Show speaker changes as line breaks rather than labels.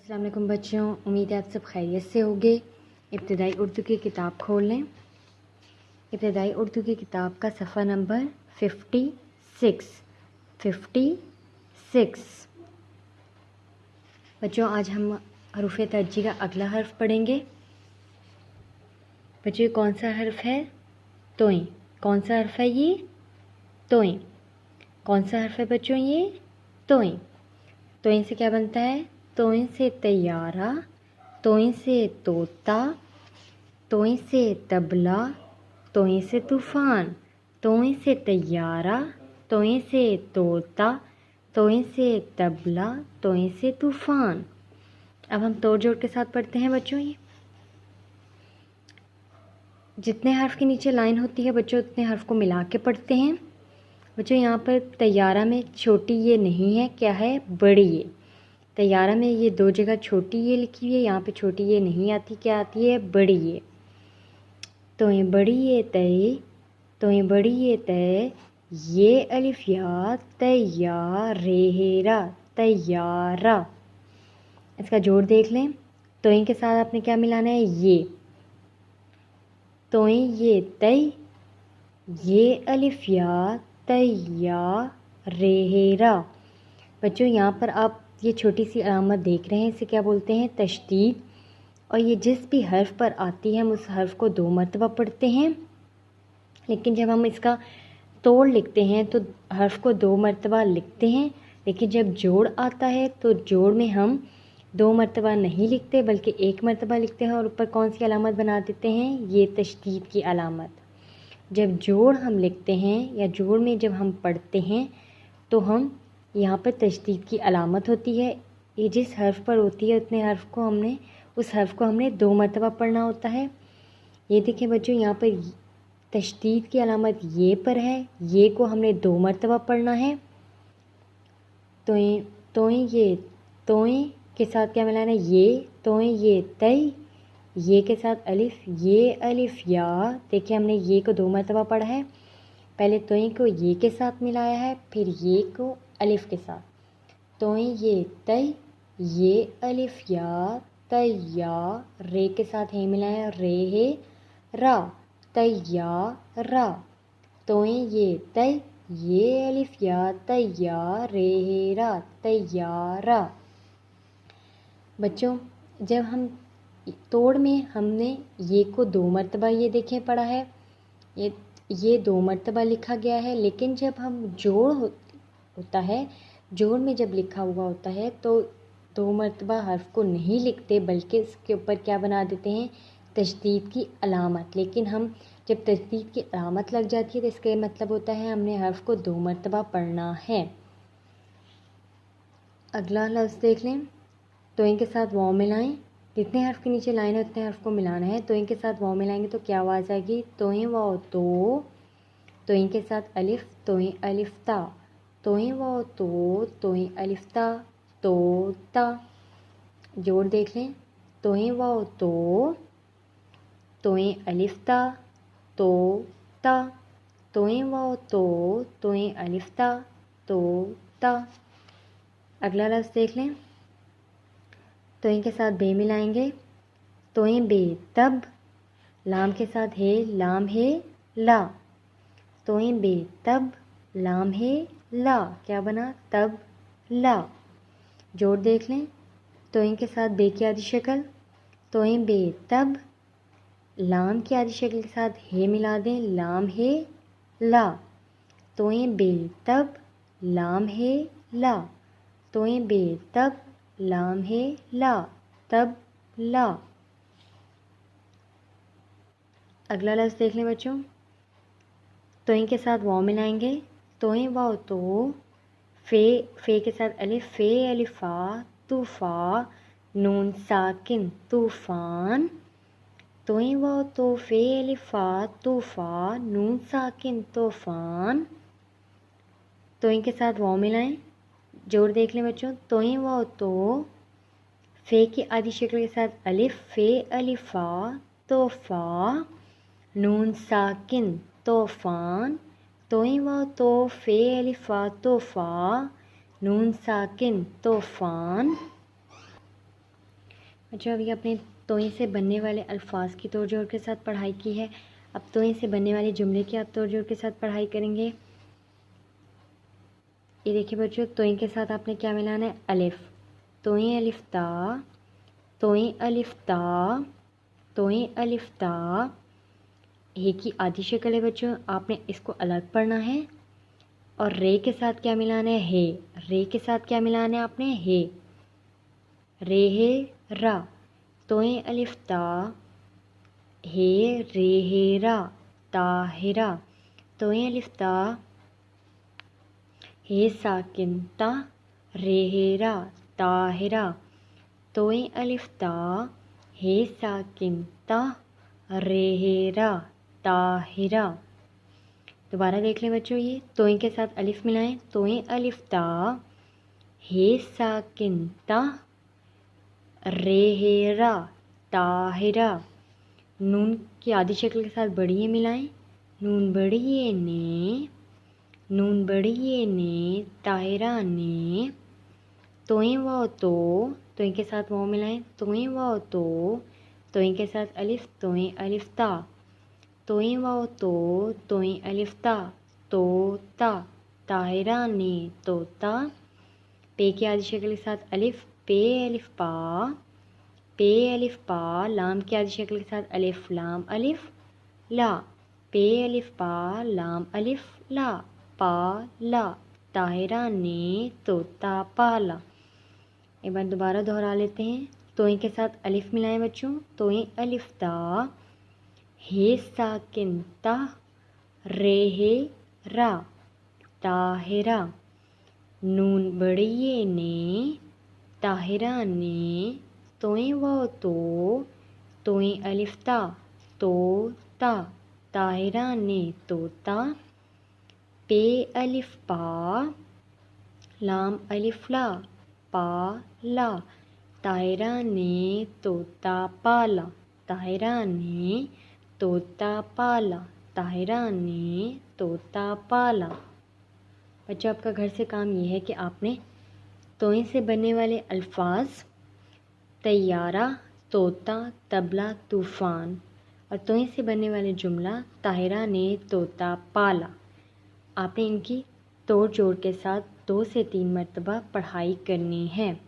अस्सलाम वालेकुम बच्चों, उम्मीद है आप सब खैरियत से होंगे। इब्तिदाई उर्दू की किताब खोल लें। इब्तिदाई उर्दू की किताब का सफ़ा नंबर 56 बच्चों, आज हम हरूफ तरजी का अगला हर्फ पढ़ेंगे। बच्चों, कौन सा हर्फ है? तोई। कौन सा हर्फ है ये? तोई। कौन सा हर्फ है बच्चों ये? तोई। तोई से क्या बनता है? तोई से तैयारा, तोई से तोता, तोई से तबला, तोई से तूफ़ान। तोई से तैयारा, तोई से तोता, तोई से तबला, तोई से तूफ़ान। अब हम तोड़ जोड़ के साथ पढ़ते हैं बच्चों। ये जितने हर्फ के नीचे लाइन होती है बच्चों, उतने हर्फ को मिला के पढ़ते हैं। बच्चों, यहाँ पर तैयारा में छोटी ये नहीं है, क्या है? बड़ी ये। तैयारा में ये दो जगह छोटी ये लिखी हुई है, यहाँ पे छोटी ये नहीं आती, क्या आती है? बड़ी ये। तोय बड़ी ये तय, तोय बड़ी ये तय, ये अलिफ या तैयारेरा, तैयारा। इसका जोड़ देख लें। तोय के साथ आपने क्या मिलाना है? ये। तोय ये तय, ये अलिफ या तैयारेरा। बच्चों, यहाँ पर आप ये छोटी सी अलामत देख रहे हैं, इसे क्या बोलते हैं? तशदीद। और ये जिस भी हर्फ पर आती है हम उस हर्फ को 2 मरतबा पढ़ते हैं, लेकिन जब हम इसका तोड़ लिखते हैं तो हर्फ को 2 मरतबा लिखते हैं, लेकिन जब जोड़ आता है तो जोड़ में हम 2 मरतबा नहीं लिखते बल्कि 1 मरतबा लिखते हैं और ऊपर कौन सी अलामत बना देते हैं? ये तशदीद की अलामत। जब जोड़ हम लिखते हैं या जोड़ में जब हम पढ़ते हैं तो हम यहाँ पर तशदीद की अलामत होती है। ये जिस हर्फ पर होती है उतने हर्फ को हमने उस हर्फ को हमने 2 मरतबा पढ़ना होता है। ये देखिए बच्चों, यहाँ पर तशदीद की अलामत ये पर है, ये को हमने 2 मरतबा पढ़ना है। तोय, तोय ये, तोय के साथ क्या मिलाना है? ये। तोय ये तय, ये के साथ अलिफ, ये अलिफ या। देखिए हमने ये को 2 मरतबा पढ़ा है। पहले तोय को ये के साथ मिलाया है, फिर ये को अलिफ के साथ। तोय ये तय, ये अलिफ या तैया, रे के साथ हे मिलाया, रे है रा, तैयारा। तोय ये तय, ये अलिफ या तैया, रे है रा, तैयारा। बच्चों, जब हम तोड़ में हमने ये को 2 मरतबा ये देखें पढ़ा है, ये 2 मरतबा लिखा गया है, लेकिन जब हम जोड़ होता है, जोड़ में जब लिखा हुआ होता है तो 2 मरतबा हर्फ को नहीं लिखते बल्कि इसके ऊपर क्या बना देते हैं? तशदीद की अलामत। लेकिन हम जब तशदीद की अलामत लग जाती है तो इसका मतलब होता है हमने हर्फ को 2 मरतबा पढ़ना है। अगला लफ्ज़ देख लें। तोय के साथ वाव मिलाएं। जितने हर्फ के नीचे लाइन है उतने हर्फ को मिलाना है। तोय के साथ वाव मिलाएंगे तो क्या आवाज़ आएगी? तोय वाव तो। तोय के साथ अलिफ, तोय अलिफ ता, तोय वाव तो, तोय अलिफ ता, तोता। जोड़ देख लें। तोय वाव तो, तोय अलिफ ता, तोता, तोय वाव तो, तोय अलिफ ता, तोता। अगला लफ्ज़ देख लें। तोय के साथ बे मिलाएंगे। तोय बे तब, लाम के साथ है, लाम है ला। तोय बे तब, लाम है ला, क्या बना? तब ला। जोड़ देख लें। तोय के साथ बे की आधी शक्ल। तोय बे तब, लाम की आधी शक्ल के साथ हे मिला दें, लाम है ला। तोय बे तब, लाम है ला। तोय बे तब, लाम है ला, तब ला। अगला लफ्ज़ देख लें बच्चों। तोय के साथ वाव मिलाएंगे। तोय वाव तो, फे के साथ अलिफ, फे अलिफा, तूफ़ा, नून साकिन, तूफ़ान। तोय वाव तो, फे अलिफा, तूफ़ा, नून साकिन, तूफ़ान। तोय के साथ वाव मिलाएं। जोड़ देख लें बच्चों। तोय वाव तो, फे की आधी शक्ल के साथ अलिफ, फे अलिफा, तोफ़ा, नून साकिन, तूफ़ान। तोय वाव तो, फे अलिफा, तोफ़ा, नून साकिन, तूफ़ान। अच्छा, अभी आपने तोएं से बनने वाले अल्फाज की तोड़ जोड़ के साथ पढ़ाई की है। अब तोएं से बनने वाले जुमले की आप तोड़ जोड़ के साथ पढ़ाई करेंगे। ये देखिए बच्चों, तोएं के साथ आपने क्या मिलाना है? अलिफ। तोएं अलिफ ता, तोएं अलिफ ता, तोएं अलिफ ता। हे की आधी शक्ल है बच्चों, आपने इसको अलग पढ़ना है। और रे के साथ क्या मिलाना है? हे। रे के साथ क्या मिलाना है आपने? हे। रे हे रा, तोएं अलिफ ता, हे रे हे रा, ताहिरा। तोएं अलिफ ता, हे साकिन ता, रे हे रा, ताहिरा। तोएं अलिफ ता, हे साकिन ता, रे हे रा, ताहिरा। दोबारा देख लें बच्चों, ये तोएं के साथ अलिफ मिलाएं। तोएं अलिफ ता, हे साकिन ता, रे हे रा, ताहिरा। नून की आधी शक्ल के साथ बड़ी ये मिलाएं। नून बड़ी ये ने, नून बड़ी ये ने, ताहिरा ने। तोएं वाव तो, तोएं के साथ वाव मिलाएं। तोएं वाव तो, तोएं के साथ अलिफ। तोएं अलिफ ता, तोएं वाव तो, तोएं अलिफ ता, तोता। ताहिरा ने तोता। पे की आधी शक्ल के साथ अलिफ। पे अलिफ पा, पे अलिफ पा। लाम की आधी शक्ल के साथ अलिफ। लाम अलिफ ला, पे अलिफ पा, लाम अलिफ ला, पा ला। ताहिरा ने तोता पाला। एक बार दोबारा दोहरा लेते हैं। तोएं के साथ अलिफ मिलाएं बच्चों। तोएं अलिफ ता, हे साकिन ता, रे हे रा, ताहिरा। नून बड़ी ये ने, ताहिरा ने। तोएं वाव तो, तोएं अलिफ ता, तोता। ताहिरा ने तोता। पे अलिफ पा, लाम अलिफ ला, पाला। ताहिरा ने तोता पाला। ताहिरा ने तोता पाला। ताहिरा ने तोता पाला। बच्चों, आपका घर से काम ये है कि आपने तोएं से बनने वाले अल्फाज तैयारा, तोता, तबला, तूफ़ान और तोएं से बनने वाले जुमला ताहिरा ने तोता पाला, आपने इनकी तोड़ जोड़ के साथ 2 से 3 मरतबा पढ़ाई करनी है।